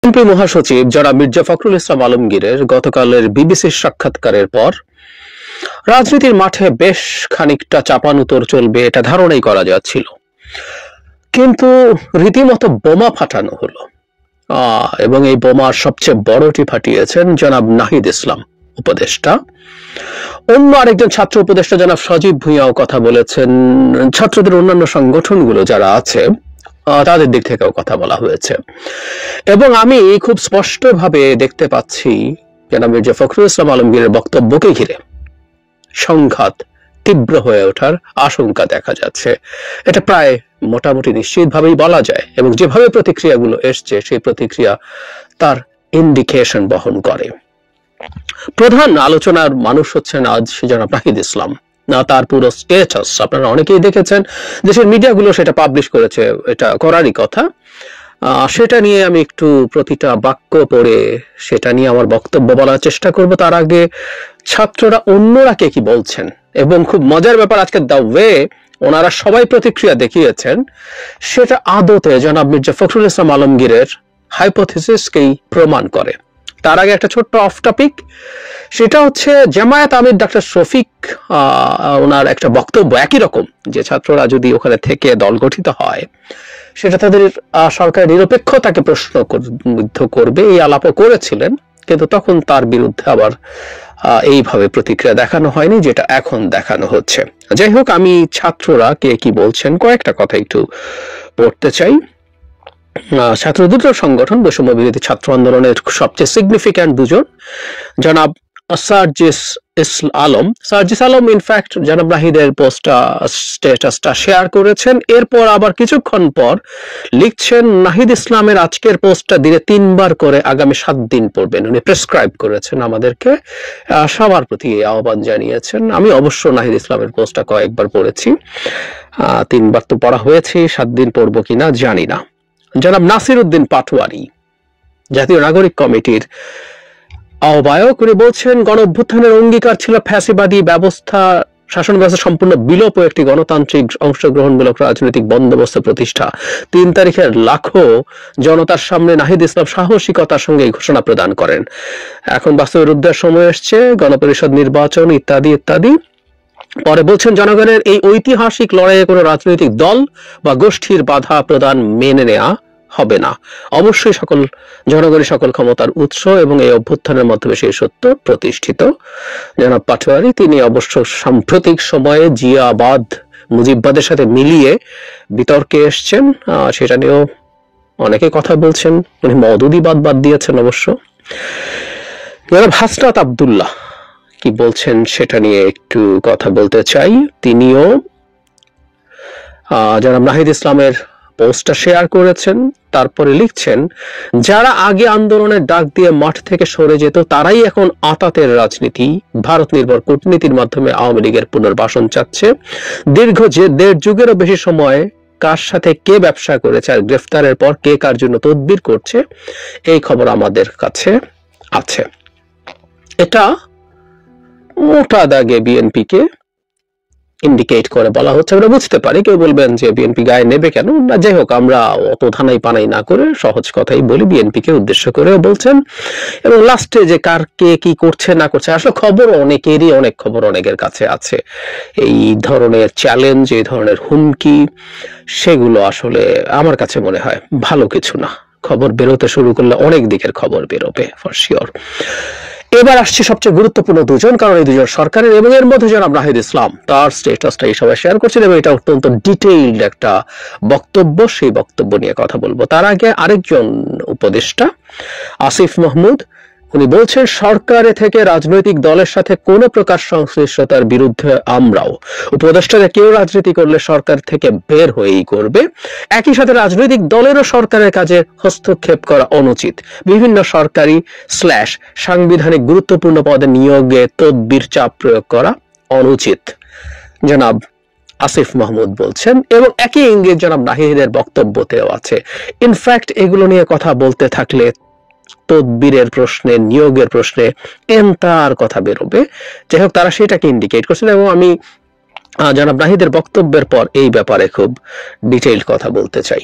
BNP মহাসচিব জনাব মির্জা ফখরুল ইসলাম আলমগীরের গতকালের বিবিসির সাক্ষাৎকারের পর রাজনীতির মাঠে বেশ খানিকটা চাপানুতর চলবে এটা ধারণাই করা যাচ্ছিল, কিন্তু রীতিমতো বোমা ফাটানো হলো এবং এই বোমার সবচেয়ে বড়টি ফাটিয়েছেন জনাব নাহিদ ইসলাম উপদেষ্টা। অন্য আরেকজন ছাত্র উপদেষ্টা জনাব সজীব ভুঁইয়াও কথা বলেছেন। ছাত্রদের অন্যান্য সংগঠনগুলো যারা আছে তাদের দিক থেকেও কথা বলা হয়েছে এবং আমি খুব স্পষ্টভাবে দেখতে পাচ্ছি জনাব মির্জা ফখরুল ইসলাম আলমগীরের বক্তব্যকে ঘিরে সংঘাত তীব্র হয়ে ওঠার আশঙ্কা দেখা যাচ্ছে। এটা প্রায় মোটামুটি নিশ্চিতভাবেই বলা যায় এবং যেভাবে প্রতিক্রিয়াগুলো এসছে সেই প্রতিক্রিয়া তার ইন্ডিকেশন বহন করে। প্রধান আলোচনার মানুষ হচ্ছেন আজ জনাব নাহিদ ইসলাম। তার পুরো স্ট্যাটাস আপনারা অনেকেই দেখেছেন, দেশের মিডিয়াগুলো সেটা পাবলিশ করেছে, এটা করারই কথা। সেটা নিয়ে আমি একটু প্রতিটা বাক্য পড়ে সেটা নিয়ে আমার বক্তব্য বলার চেষ্টা করব। তার আগে ছাত্ররা অন্যরা কে কি বলছেন, এবং খুব মজার ব্যাপার, আজকে দ্য ওয়ে ওনারা সবাই প্রতিক্রিয়া দেখিয়েছেন সেটা আদতে জনাব মির্জা ফখরুল ইসলাম আলমগীরের হাইপোথিসিসকেই প্রমাণ করে। তার আগে একটা ছোট্ট অফ টপিক, সেটা হচ্ছে জামায়াত আমির ডাক্তার শফিক ওনার একটা বক্তব্য একই রকম, যে ছাত্ররা যদি ওখানে থেকে দল গঠিত হয় সেটা তাদের সরকারের নিরপেক্ষতাকে প্রশ্নবিদ্ধ করবে, এই আলাপও করেছিলেন, কিন্তু তখন তার বিরুদ্ধে আবার এইভাবে প্রতিক্রিয়া দেখানো হয়নি যেটা এখন দেখানো হচ্ছে। যাই হোক, আমি ছাত্ররা কে কি বলছেন কয়েকটা কথা একটু পড়তে চাই। ছাত্র দুটো সংগঠন বৈষম্য বিরোধী ছাত্র আন্দোলনের সবচেয়ে সিগনিফিক্যান্ট দুজন, জনাব সার্জিস আলম ইনফ্যাক্ট জনাব নাহিদের স্ট্যাটাসটা শেয়ার করেছেন। এরপর আবার কিছুক্ষণ পর লিখছেন নাহিদ ইসলামের আজকের পোস্টটা দিনে 3 বার করে আগামী 7 দিন পড়বেন। উনি প্রেসক্রাইব করেছেন আমাদেরকে, সবার প্রতি আহ্বান জানিয়েছেন। আমি অবশ্য নাহিদ ইসলামের পোস্টটা কয়েকবার পড়েছি, 3 বার তো পড়া হয়েছে, 7 দিন পড়বো কিনা জানি না। জনাব নাসির উদ্দিন পাটোয়ারি জাতীয় নাগরিক কমিটির আহ্বায়ক, উনি বলছেন গণ অভ্যুত্থানের অঙ্গীকার ছিল ফ্যাসিবাদী ব্যবস্থা, শাসন ব্যবস্থা সম্পূর্ণ বিলোপ ও একটি গণতান্ত্রিক অংশগ্রহণমূলক রাজনৈতিক বন্দোবস্ত প্রতিষ্ঠা। 3 তারিখের লাখো জনতার সামনে নাহিদ ইসলাম সাহসিকতার সঙ্গে এই ঘোষণা প্রদান করেন। এখন বাস্তবের উদ্দেশ্য সময় এসছে, গণপরিষদ নির্বাচন ইত্যাদি ইত্যাদি। পরে বলছেন জনগণের এই ঐতিহাসিক লড়াইয়ে কোনো রাজনৈতিক দল বা গোষ্ঠীর বাধা প্রদান মেনে নেওয়া হবে না। অবশ্যই জনগণের সকল ক্ষমতার উৎস এবং এই অভ্যুত্থানের মাধ্যমে সেই সত্য প্রতিষ্ঠিত। জনাব পাটোয়ারি তিনি অবশ্য সাম্প্রতিক সময়ে জিয়াবাদ মুজিববাদের সাথে মিলিয়ে বিতর্কে এসছেন, সেটা নিয়েও অনেকে কথা বলছেন। উনি মওদুদিবাদ বাদ দিয়েছেন অবশ্য। জনাব হাসনাত আব্দুল্লাহ কি বলছেন সেটা নিয়ে একটু কথা বলতে চাই। তিনিও জনাব নাহিদ ইসলামের পোস্টটা শেয়ার করেছেন, তারপরে লিখছেন যারা আগে আন্দোলনের ডাক দিয়ে মাঠ থেকে সরে যেত তারাই এখন আঁতাতের রাজনীতি, ভারত নির্ভর কূটনীতির মাধ্যমে আওয়ামী লীগের পুনর্বাসন চাচ্ছে। দীর্ঘ 1.5 যুগেরও বেশি সময় কার সাথে কে ব্যবসা করেছে আর গ্রেফতারের পর কে কার জন্য তদবির করছে এই খবর আমাদের কাছে আছে। এটা মোটা দাগে বিএনপিকে ইন্ডিকেট করে বলা হচ্ছে। আমরা বুঝতে পারি, কেউ বলবেন যে বিএনপি গায়ে নেবে কেন না, যাই হোক আমরা অত ধানাই পানাই না করে সহজ কথাই বলি, বিএনপিকে উদ্দেশ্য করেও বলছেন। এবং লাস্টে যে কার কে কি করছে না করছে, আসলে খবর অনেকেরই, অনেক খবর অনেকের কাছে আছে। এই ধরনের চ্যালেঞ্জ, এই ধরনের হুমকি, সেগুলো আসলে আমার কাছে মনে হয় ভালো কিছু না। খবর বেরোতে শুরু করলে অনেক দিকের খবর বেরোবে ফর শিওর। এবার আসছে সবচেয়ে গুরুত্বপূর্ণ দুজন, কারণ এই দুজন সরকারের, এবং এর মধ্যে জনাব নাহিদ ইসলাম তার স্ট্যাটাসটা এই সবাই শেয়ার করছেন এবং এটা অত্যন্ত ডিটেইলড একটা বক্তব্য, সেই বক্তব্য নিয়ে কথা বলবো। তার আগে আরেকজন উপদেষ্টা আসিফ মাহমুদ, উনি বলছেন সরকারে থেকে রাজনৈতিক দলের সাথে কোনো প্রকার সংশ্লিষ্টতার বিরুদ্ধে আমরাও। উপদেষ্টারা কেউ রাজনীতি করলে সরকার থেকে বের হয়েই করবে। একই সাথে রাজনৈতিক দলেরও সরকারের কাজে হস্তক্ষেপ করা অনুচিত। বিভিন্ন সরকারি সাংবিধানিক গুরুত্বপূর্ণ পদে নিয়োগে তদবির চাপ প্রয়োগ করা অনুচিত, জনাব আসিফ মাহমুদ বলছেন। এবং একই ইঙ্গিত জনাব নাহিদের বক্তব্যতেও আছে। ইনফ্যাক্ট এগুলো নিয়ে কথা বলতে থাকলে তদবিরের প্রশ্নে, নিয়োগের প্রশ্নে তার কথা বেরোবে। যাই হোক, তারা সেটাকে ইন্ডিকেট করছেন এবং আমি জনাব নাহিদের বক্তব্যের পর এই ব্যাপারে খুব ডিটেইলড কথা বলতে চাই।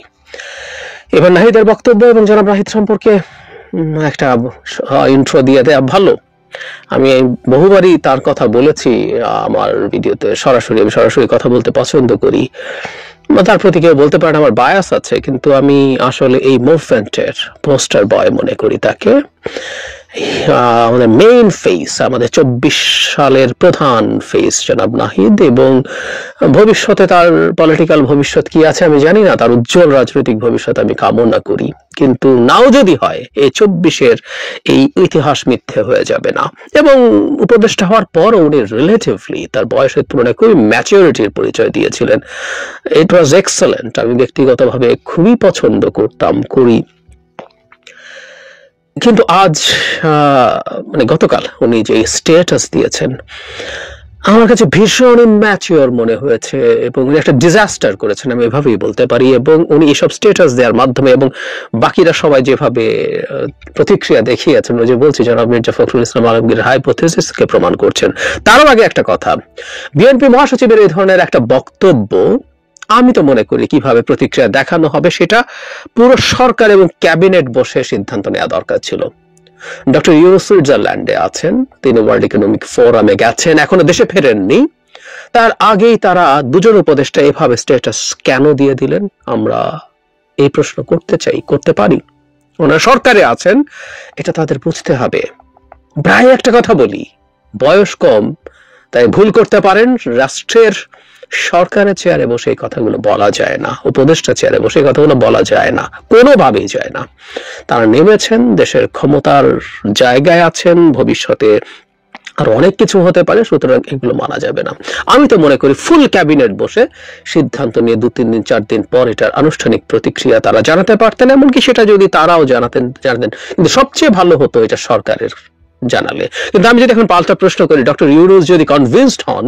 এবার নাহিদের বক্তব্য এবং জনাব নাহিদ সম্পর্কে একটা ইন্ট্রো দিয়ে দেয়া ভালো। আমি বহুবারই তার কথা বলেছি আমার ভিডিওতে, সরাসরি কথা বলতে পছন্দ করি। তার প্রতি কেউ বলতে পারেন আমার বায়াস আছে, কিন্তু আমি আসলে এই মুভমেন্টের পোস্টার বয় মনে করি তাকে। আমাদের মেইন ফেস, আমাদের 24 সালের প্রধান ফেস জনাব নাহিদ, এবং ভবিষ্যতে তার পলিটিক্যাল ভবিষ্যৎ কি আছে আমি জানি না, তার উজ্জ্বল রাজনৈতিক ভবিষ্যৎ আমি কামনা করি, কিন্তু নাও যদি হয় এই 24-এর এই ইতিহাস মিথ্যে হয়ে যাবে না। এবং উপদেষ্টা হওয়ার পর উনি রিলেটিভলি তার বয়সের তুলনায় খুবই ম্যাচিউরিটির পরিচয় দিয়েছিলেন। ইট ওয়াজ এক্সেলেন্ট। আমি ব্যক্তিগতভাবে খুবই পছন্দ করি। কিন্তু আজ মানে গতকাল উনি যে স্ট্যাটাস দিয়েছেন আমার কাছে ভীষণ ইম্যাচিওর মনে হয়েছে, এবং উনি একটা ডিজাস্টার করেছেন, আমি এভাবেই বলতে পারি। এবং উনি এসব স্ট্যাটাস দেওয়ার মাধ্যমে এবং বাকিরা সবাই যেভাবে প্রতিক্রিয়া দেখিয়েছেন, ওই যে বলছি জনাব মির্জা ফখরুল ইসলাম আলমগীর হাইপোথেসিসকে প্রমাণ করছেন। তারও আগে একটা কথা, বিএনপি মহাসচিবের এই ধরনের একটা বক্তব্য আমি তো মনে করি কিভাবে প্রতিক্রিয়া দেখানো হবে সেটা পুরো সরকার এবং ক্যাবিনেট বসে সিদ্ধান্ত নেওয়া দরকার ছিল। ডক্টর ইউনূস সুইজারল্যান্ডে আছেন, তিনি ওয়ার্ল্ড ইকোনমিক ফোরামে গেছেন, এখনো দেশে ফেরেননি। তার আগেই তারা দুজন উপদেষ্টা এভাবে স্ট্যাটাস কেন দিয়ে দিলেন, আমরা এই প্রশ্ন করতে পারি। ওনারা সরকারে আছেন, এটা তাদের বুঝতে হবে। প্রায় একটা কথা বলি, বয়স কম তাই ভুল করতে পারেন, রাষ্ট্রের সরকারের চেয়ারে বসে এই কথাগুলো বলা যায় না, উপদেষ্টা চেয়ারে বসে এই কথাগুলো বলা যায় না, কোনোভাবেই যায় না। তারা নেমেছেন, দেশের ক্ষমতার জায়গায় আছেন, ভবিষ্যতে আর অনেক কিছু হতে পারে, সুতরাং এগুলো মানা যাবে না। আমি তো মনে করি ফুল ক্যাবিনেট বসে সিদ্ধান্ত নিয়ে 2-3 দিন 4 দিন পর এটার আনুষ্ঠানিক প্রতিক্রিয়া তারা জানাতে পারতেন, এমনকি সেটা যদি তারাও জানাতেন, কিন্তু সবচেয়ে ভালো হতো এটা সরকারের জানালে। কিন্তু আমি যদি এখন পাল্টা প্রশ্ন করি, ডক্টর ইউনূস যদি কনভিন্সড হন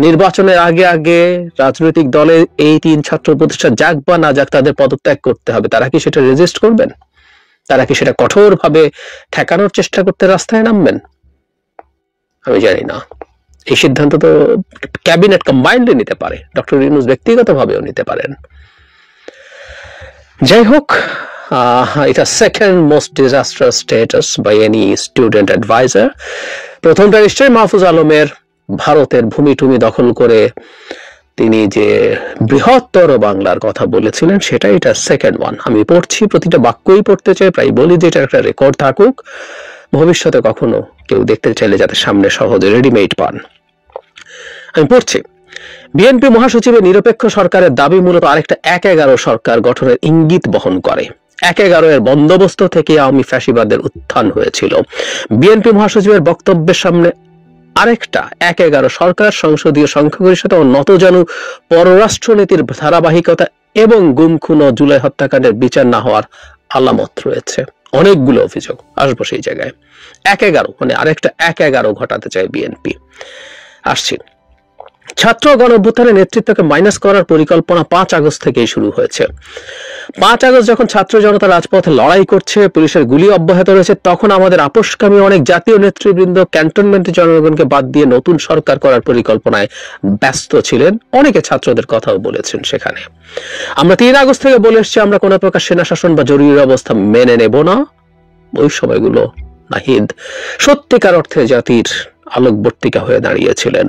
নির্বাচনের আগে রাজনৈতিক দলে এই 3 ছাত্র প্রতিষ্ঠান যাক বা না যাক তাদের পদত্যাগ করতে হবে, তারা কি সেটা রেজিস্ট করবেন? তারা কি সেটা কঠোরভাবে ঠেকানোর চেষ্টা করতে রাস্তায় নামবেন? আমি জানি না। এই সিদ্ধান্ত তো ক্যাবিনেট কম্বাইন্ডলি নিতে পারে, ডক্টর ইউনূস ব্যক্তিগতভাবেও নিতে পারেন। যাই হোক, এটা second most disastrous status by any student adviser. প্রথমটা নিশ্চয়ই মাহফুজ আলমের ভারতের ভূমি টুমি দখল করে তিনি যে বৃহত্তর বাংলার কথা বলেছিলেন সেটা, এটা সেকেন্ড ওয়ান। আমি পড়ছি, প্রতিটা বাক্যই পড়তে চাই, প্রায় বলি যে এটা একটা রেকর্ড থাকুক, ভবিষ্যতে কখনো কেউ দেখতে চাইলে যাতে সামনে সহজে রেডিমেড পান। আমি পড়ছি, বিএনপি মহাসচিবের নিরপেক্ষ সরকারের দাবি মূলত আরেকটা 1-11 সরকার গঠনের ইঙ্গিত বহন করে। 1-11 এর বন্দোবস্ত থেকে আওয়ামী ফ্যাসিবাদের উত্থান হয়েছিল। বিএনপি মহাসচিবের বক্তব্যের সামনে আরেকটা 1-11 সরকার, সংসদীয় সংখ্যাগরিষ্ঠতা ও নতজানু পররাষ্ট্রনীতির ধারাবাহিকতা এবং গুম খুন ও জুলাই হত্যাকাণ্ডের বিচার না হওয়ার আলামত রয়েছে। অনেকগুলো অভিযোগ, আসবো সেই জায়গায়। 1-11 মানে আরেকটা 1-11 ঘটাতে চায় বিএনপি। আসছি, ছাত্র গণঅভ্যুত্থানের নেতৃত্বকে মাইনাস করার পরিকল্পনা 5 আগস্ট থেকেই শুরু হয়েছে। 5 আগস্ট যখন ছাত্র জনতা রাজপথে লড়াই করছে, পুলিশের গুলি অব্যাহত রয়েছে, তখন আমাদের আপোষকামী অনেক জাতীয় নেতৃবৃন্দ ক্যান্টনমেন্টে জনগণকে বাদ দিয়ে নতুন সরকার করার পরিকল্পনায় ব্যস্ত ছিলেন। অনেকে ছাত্রদের কথাও বলেছেন সেখানে। আমরা 3 আগস্ট থেকে বলে এসেছি আমরা কোনো প্রকার সেনা শাসন বা জরুরি অবস্থা মেনে নেব না। ওই সময়গুলো নাহিদ সত্যিকার অর্থে জাতির আলোকবর্তিকা হয়ে দাঁড়িয়েছিলেন।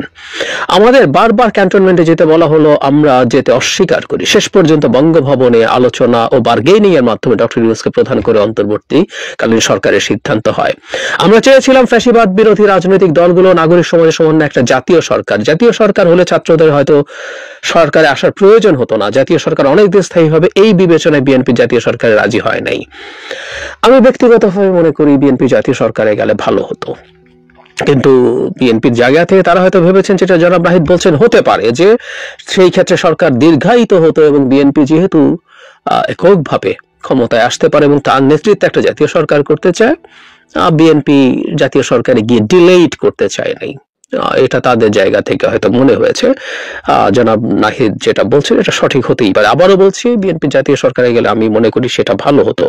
আমাদের বারবার ক্যান্টনমেন্টে যেতে বলা হলো, আমরা যেতে অস্বীকার করি। শেষ পর্যন্ত বঙ্গভবনে আলোচনা ও বার্গেনিং এর মাধ্যমে ডক্টর ইউনূসকে প্রধান করে অন্তর্বর্তীকালীন সরকারের সিদ্ধান্ত হয়। আমরা চেয়েছিলাম ফ্যাসিবাদ বিরোধী রাজনৈতিক দলগুলো নাগরিক সমাজের সমন্বয়ে একটা জাতীয় সরকার। জাতীয় সরকার হলে ছাত্রদের হয়তো সরকারে আসার প্রয়োজন হতো না, জাতীয় সরকার অনেক দিন স্থায়ী হবে, এই বিবেচনায় বিএনপি জাতীয় সরকারে রাজি হয় নাই। আমি ব্যক্তিগতভাবে মনে করি বিএনপি জাতীয় সরকারে গেলে ভালো হতো, কিন্তু বিএনপির জায়গা থেকে তারা হয়তো ভেবেছেন, যেটা জনাব নাহিদ বলছেন হতে পারে, যে সেই ক্ষেত্রে সরকার দীর্ঘায়িত হতো এবং বিএনপি যেহেতু এককভাবে ক্ষমতায় আসতে পারে এবং তার নেতৃত্বে একটা জাতীয় সরকার করতে চায়, বিএনপি জাতীয় সরকারে গিয়ে ডিলেট করতে চায় নাই। এটা তাদের জায়গা থেকে হয়তো মনে হয়েছে। জনাব নাহিদ যেটা বলছেন এটা সঠিক হতেই পারে। আবারও বলছি, বিএনপি জাতীয় সরকারে গেলে আমি মনে করি সেটা ভালো হতো।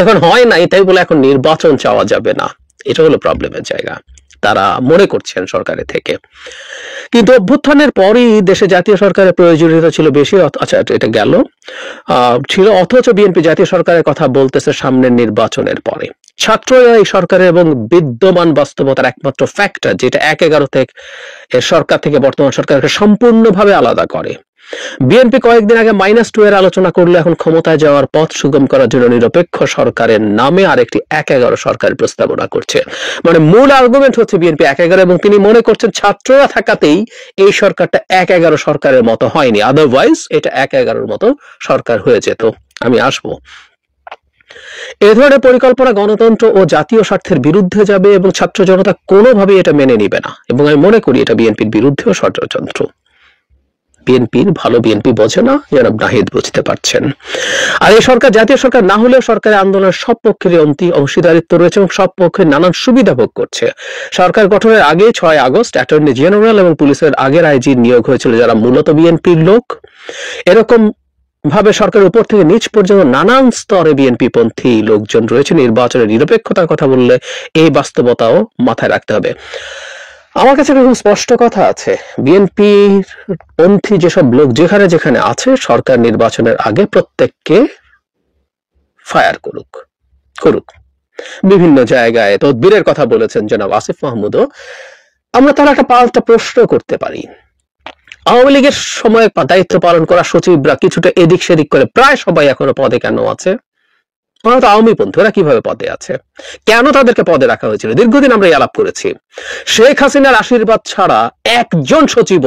এখন হয় নাই তাই বলে এখন নির্বাচন চাওয়া যাবে না, এটা হলো প্রবলেমের জায়গা। তারা মনে করছেন সরকারের থেকে। কিন্তু অভ্যুত্থানের পরই দেশে জাতীয় সরকারের প্রয়োজনীয়তা ছিল বেশি। আচ্ছা, এটা গেল ছিল, অথচ বিএনপি জাতীয় সরকারের কথা বলতেছে সামনের নির্বাচনের পরে। ছাত্ররা এই সরকারের এবং বিদ্যমান বাস্তবতার একমাত্র ফ্যাক্টর, যেটা ১/১১ থেকে এর সরকার থেকে বর্তমান সরকারকে সম্পূর্ণভাবে আলাদা করে। বিএনপি কয়েকদিন আগে -2 এর আলোচনা করলে এখন ক্ষমতায় যাওয়ার পথ সুগম করার জন্য নিরপেক্ষ সরকারের নামে আরেকটি ১/১১ সরকারের প্রস্তাবনা করছে। মানে মূল আর্গুমেন্ট হচ্ছে বিএনপি ১/১১, এবং তিনি মনে করছেন ছাত্ররা থাকাতেই এই সরকারটা ১/১১ সরকারের মতো হয়নি, আদারওয়াইজ এটা ১/১১ মতো সরকার হয়ে যেত। আমি আসবো। এ ধরনের পরিকল্পনা গণতন্ত্র ও জাতীয় স্বার্থের বিরুদ্ধে যাবে এবং ছাত্র জনতা কোনোভাবেই এটা মেনে নিবে না, এবং আমি মনে করি এটা বিএনপির বিরুদ্ধেও ষড়যন্ত্র। বিএনপির ভালো বিএনপি বোঝে না, জনাব নাহিদ বুঝতে পারছেন। আর এই সরকার জাতীয় সরকার না হলেও সরকারের আন্দোলনের সব পক্ষের অংশীদারিত্ব রয়েছে এবং সব পক্ষের নানান সুবিধা ভোগ করছে। সরকার গঠনের আগে ৬ আগস্ট অ্যাটর্নি জেনারেল এবং পুলিশের আগের আইজি নিয়োগ হয়েছিল যারা মূলত বিএনপির লোক। এরকম ভাবে সরকারের উপর থেকে নিচ পর্যন্ত নানান স্তরে বিএনপি পন্থী লোকজন রয়েছে। নির্বাচনের নিরপেক্ষতার কথা বললে এই বাস্তবতাও মাথায় রাখতে হবে। আমার কাছে এরকম স্পষ্ট কথা আছে, বিএনপি পন্থী যেসব লোক যেখানে যেখানে আছে, সরকার নির্বাচনের আগে প্রত্যেককে ফায়ার করুক। বিভিন্ন জায়গায় তদবিরের কথা বলেছেন জনাব আসিফ মাহমুদও। আমরা তার একটা পাল্টা প্রশ্ন করতে পারি, আওয়ামী লীগের সময় দায়িত্ব পালন করা সচিবরা কিছুটা এদিক সেদিক করে প্রায় সবাই এখনো পদে কেন আছে? ওরা তো আওয়ামী পন্থী, ওরা কিভাবে পদে আছে? কেন তাদেরকে পদে রাখা হয়েছিল? দীর্ঘদিন আমরা আলাপ করেছি। শেখ হাসিনার আশীর্বাদ ছাড়া একজন সচিব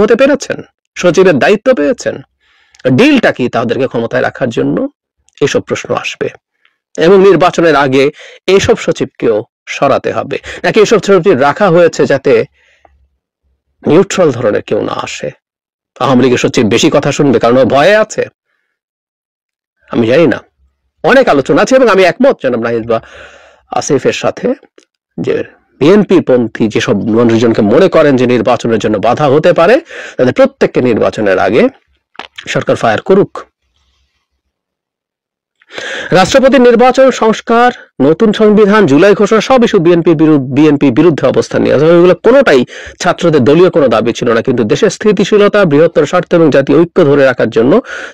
হতে পেরেছেন, সচিবের দায়িত্ব পেয়েছেন? ডিলটা কি তাদেরকে ক্ষমতায় রাখার জন্য? এসব প্রশ্ন আসবে, এবং নির্বাচনের আগে এইসব সচিবকেও সরাতে হবে, নাকি এসব সচিব রাখা হয়েছে যাতে নিউট্রাল ধরনের কেউ না আসে? আওয়ামী লীগের সচিব বেশি কথা শুনবে কারণ ভয়ে আছে? আমি জানি না, অনেক আলোচনা আছে, এবং আমি একমত জনাব নাহিদ বা আসিফের সাথে যে বিএনপি পন্থী যেসব মানুষজনকে মনে করেন যে নির্বাচনের জন্য বাধা হতে পারে, তাদের প্রত্যেককে নির্বাচনের আগে সরকার ফায়ার করুক। রাষ্ট্রপতি নির্বাচন, সংস্কার, নতুন সংবিধান, জুলাই ঘোষণা, সব ইস্যু বিএনপি বিরুদ্ধে অবস্থান নিয়ে আসে। এগুলো কোনোটাই ছাত্রদের দলীয় কোনো দাবি ছিল না, কিন্তু দেশের স্থিতিশীলতা, বৃহত্তর স্বার্থ এবং জাতীয় ঐক্য ধরে রাখার জন্য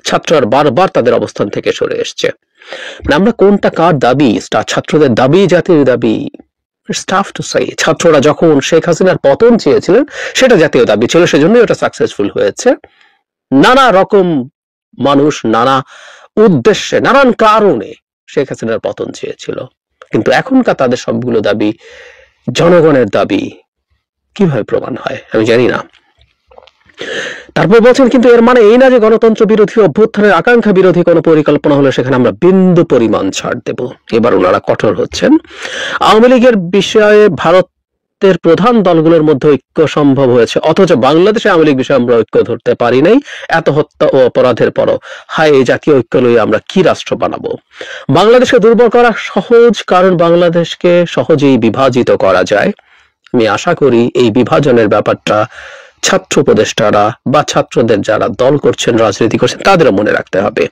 ছাত্ররা বারবার তাদের অবস্থান থেকে সরে এসছে। আমরা কোনটা কার দাবি? ছাত্রদের দাবি, জাতির দাবি। ছাত্ররা যখন শেখ হাসিনার পতন চেয়েছিলেন সেটা জাতীয় দাবি ছিল, সেজন্যই ওটা সাকসেসফুল হয়েছে। নানা রকম মানুষ নানা উদ্দেশ্যে নানান কারণে শেখ হাসিনার পতন চেয়েছিল, কিন্তু এখনকার তাদের সবগুলো দাবি জনগণের দাবি কিভাবে প্রমাণ হয় আমি জানি না। তারপর বলছেন কিন্তু এর মানে এই না যে গণতন্ত্র বিরোধী, অভ্যুত্থানের আকাঙ্ক্ষা বিরোধী কোনো পরিকল্পনা হলে সেখানে আমরা বিন্দু পরিমাণ ছাড় দেব। এবার ওনারা কঠোর হচ্ছেন। আওয়ামী লীগের বিষয়ে ভারতের প্রধান দলগুলোর মধ্যে ঐক্য সম্ভব হয়েছে, অথচ বাংলাদেশে আওয়ামী লীগ বিষয়ে আমরা ঐক্য ধরতে পারি নাই। এত হত্যা ও অপরাধের পরও হায়, এই জাতীয় ঐক্য লইয়ে আমরা কি রাষ্ট্র বানাবো? বাংলাদেশকে দুর্বল করা সহজ, কারণ বাংলাদেশকে সহজেই বিভাজিত করা যায়। আমি আশা করি এই বিভাজনের ব্যাপারটা ছাত্র উপদেষ্টারা বা ছাত্রদের যারা দল করছেন, রাজনীতি করছেন, তাদেরও মনে রাখতে হবে।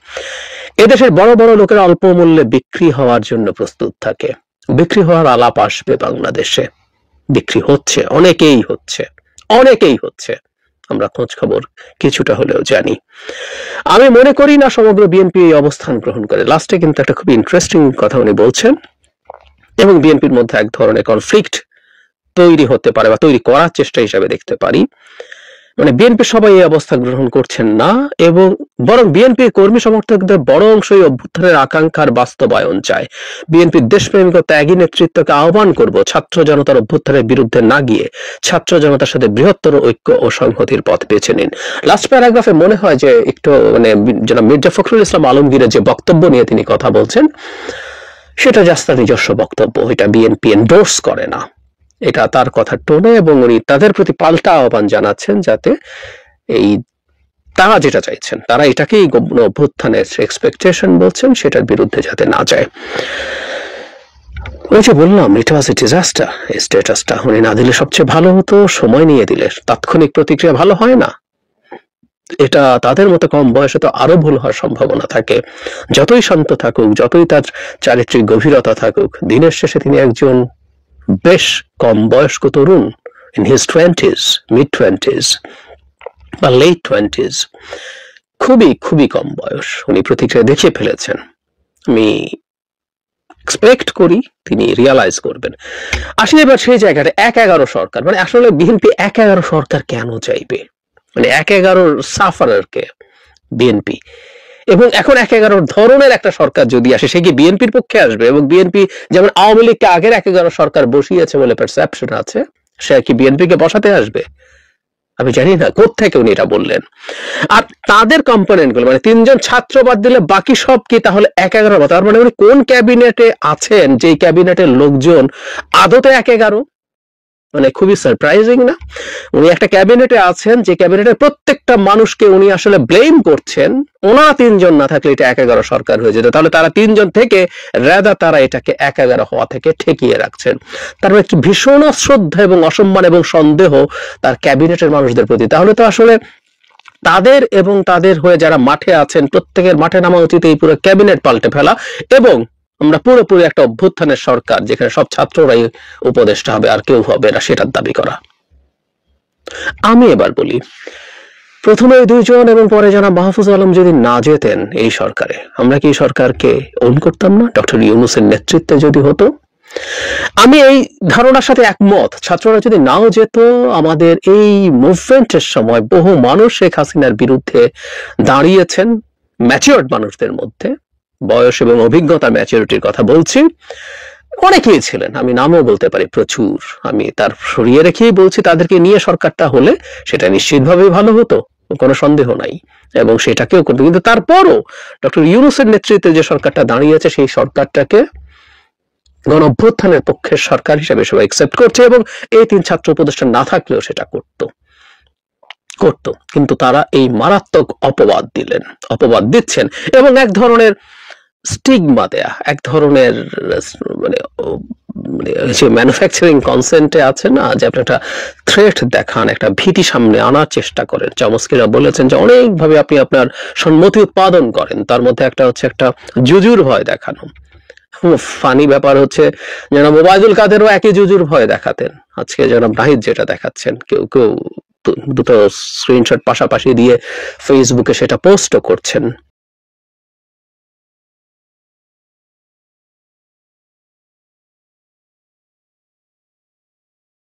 এদেশের বড় বড় লোকেরা অল্প মূল্যে বিক্রি হওয়ার জন্য প্রস্তুত থাকে। বিক্রি হওয়ার আলাপ আসবে বাংলাদেশে, বিক্রি হচ্ছে, অনেকেই হচ্ছে। আমরা খোঁজ খবর কিছুটা হলেও জানি। আমি মনে করি না সমগ্র বিএনপি এই অবস্থান গ্রহণ করে। লাস্টে কিন্তু একটা খুব ইন্টারেস্টিং কথা উনি বলছেন, এবং বিএনপির মধ্যে এক ধরনের কনফ্লিক্ট তৈরি হতে পারে বা তৈরি করার চেষ্টা হিসাবে দেখতে পারি। মানে বিএনপি সবাই এই অবস্থা গ্রহণ করছেন না, এবং বরং বিএনপির কর্মী সমর্থকদের বড় অংশই অভ্যুত্থানের আকাঙ্ক্ষার বাস্তবায়ন চায়। বিএনপির দেশপ্রেমিক ও ত্যাগী নেতৃত্বকে আহ্বান করব ছাত্র জনতার অভ্যুত্থানের বিরুদ্ধে না গিয়ে ছাত্র জনতার সাথে বৃহত্তর ঐক্য ও সংহতির পথ বেছে নিন। লাস্ট প্যারাগ্রাফে মনে হয় যে একটু জনাব মির্জা ফখরুল ইসলাম আলমগীরের যে বক্তব্য নিয়ে তিনি কথা বলছেন সেটা জাস্ট তার নিজস্ব বক্তব্য, এটা বিএনপি এন্ডোর্স করে না। এটা তার কথার টোনে, এবং উনি তাদের প্রতি পাল্টা আহ্বান জানাচ্ছেন যাতে এই তারা যেটা চাইছেন, তারা এটাকেই অভ্যুত্থানের এক্সপেকটেশন বলছেন, সেটার বিরুদ্ধে যাতে না যায়। ওই যে বললাম, ইট ওয়াজ এ ডিজাস্টার। এই স্ট্যাটাসটা উনি না দিলে সবচেয়ে ভালো হতো, সময় নিয়ে দিলে। তাৎক্ষণিক প্রতিক্রিয়া ভালো হয় না। এটা তাদের মতো কম বয়সে তো আরো ভুল হওয়ার সম্ভাবনা থাকে। যতই শান্ত থাকুক, যতই তার চারিত্রিক গভীরতা থাকুক, দিনের শেষে তিনি একজন বেশ কম বয়স্ক তরুণ, ইন হিজ 20s, mid-20s বা লেট 20s, খুবই খুবই কম বয়স। উনি প্রতিক্রিয়া দেখিয়ে ফেলেছেন। আমি এক্সপেক্ট করি তিনি রিয়ালাইজ করবেন। আসলে এবার সেই জায়গাটা 1-11 সরকার, মানে আসলে বিএনপি 1-11 সরকার কেন চাইবে, মানে 1-11 সাফারারকে বিএনপি, এবং এখন 1-11 ধরনের একটা সরকার যদি আসে সে কি বিএনপির পক্ষে আসবে? এবং বিএনপি যেমন আওয়ামী লীগকে আগের 1-11 সরকার বসিয়েছে বলে পারসেপশন আছে, সে কি বিএনপিকে বসাতে আসবে? আমি জানি না কোত্থেকে উনি এটা বললেন। আর তাদের কম্পোনেন্ট গুলো, মানে 3 জন ছাত্র বাদ দিলে বাকি সব কি তাহলে 1-11? তার মানে উনি কোন ক্যাবিনেটে আছেন যে ক্যাবিনেটের লোকজন আদতে 1-11? মানে খুবই সারপ্রাইজিং না? উনি একটা ক্যাবিনেটে আছেন যে ক্যাবিনেটের প্রত্যেকটা মানুষকে উনি আসলে ব্লেম করছেন, ওনারা 3 জন না থাকলে এটা 1-11 সরকার হয়ে যেত। তাহলে তারা 3 জন থেকে রাদা তারা এটাকে 1-11 হওয়া থেকে ঠেকিয়ে রাখছেন। তারপরে একটি ভীষণ অশ্রদ্ধা এবং অসম্মান এবং সন্দেহ তার ক্যাবিনেটের মানুষদের প্রতি। তাহলে তো আসলে তাদের এবং তাদের হয়ে যারা মাঠে আছেন প্রত্যেকের মাঠে নামা উচিত এই পুরো ক্যাবিনেট পাল্টে ফেলা, এবং আমরা পুরোপুরি একটা অভ্যুত্থানের সরকার যেখানে সব ছাত্ররাই উপদেষ্টা হবে আর কেউ হবে না সেটার দাবি করা। আমি এবার বলি, প্রথমে 2 জন এবং পরে জনাব মাহফুজ আলম যদি না যেতেন এই সরকারে, আমরা কি এই সরকারকে ওন করতাম না? ডক্টর ইউনূসের নেতৃত্বে যদি হতো। আমি এই ধারণার সাথে একমত। ছাত্ররা যদি নাও যেত, আমাদের এই মুভমেন্টের সময় বহু মানুষ শেখ হাসিনার বিরুদ্ধে দাঁড়িয়েছেন, ম্যাচিওরড মানুষদের মধ্যে, বয়স এবং অভিজ্ঞতা ম্যাচুরিটির কথা বলছি, অনেকেই ছিলেন, আমি নামও বলতে পারি প্রচুর। আমি তার সরিয়ে রেখেই বলছি তাদেরকে নিয়ে সরকারটা হলে সেটা নিশ্চিতভাবেই ভালো হতো, কোনো সন্দেহ নাই, এবং সেটাকেও করতো। কিন্তু তারপরও ডক্টর ইউনূসের নেতৃত্বে যে সরকারটা দাঁড়িয়েছে সেই সরকারটাকে গণ অভ্যুত্থানের পক্ষের সরকার হিসেবে সবাই একসেপ্ট করছে, এবং এই 3 ছাত্র উপদেষ্টা না থাকলেও সেটা করতো। কিন্তু তারা এই মারাত্মক অপবাদ দিচ্ছেন, এবং এক ধরনের স্টিগমা দেয়া, এক ধরনের মানে যে ম্যানুফ্যাকচারিং কনসেন্টে আছে না, যে আপনি একটা থ্রেট দেখান, একটা ভীতি সামনে আনার চেষ্টা করেন। চমস্কিরা বলেছেন যে অনেকভাবে আপনি আপনার সম্মতি উৎপাদন করেন, তার মধ্যে একটা হচ্ছে একটা জুজুর ভয় দেখানো। ফানি ব্যাপার হচ্ছে জনাব ওবায়দুল কাদেরও একই জুজুর ভয় দেখাতেন, আজকে জনাব নাহিদ যেটা দেখাচ্ছেন, কেউ কেউ দুটো স্ক্রিনশট পাশাপাশি দিয়ে ফেসবুকে সেটা পোস্টও করছেন।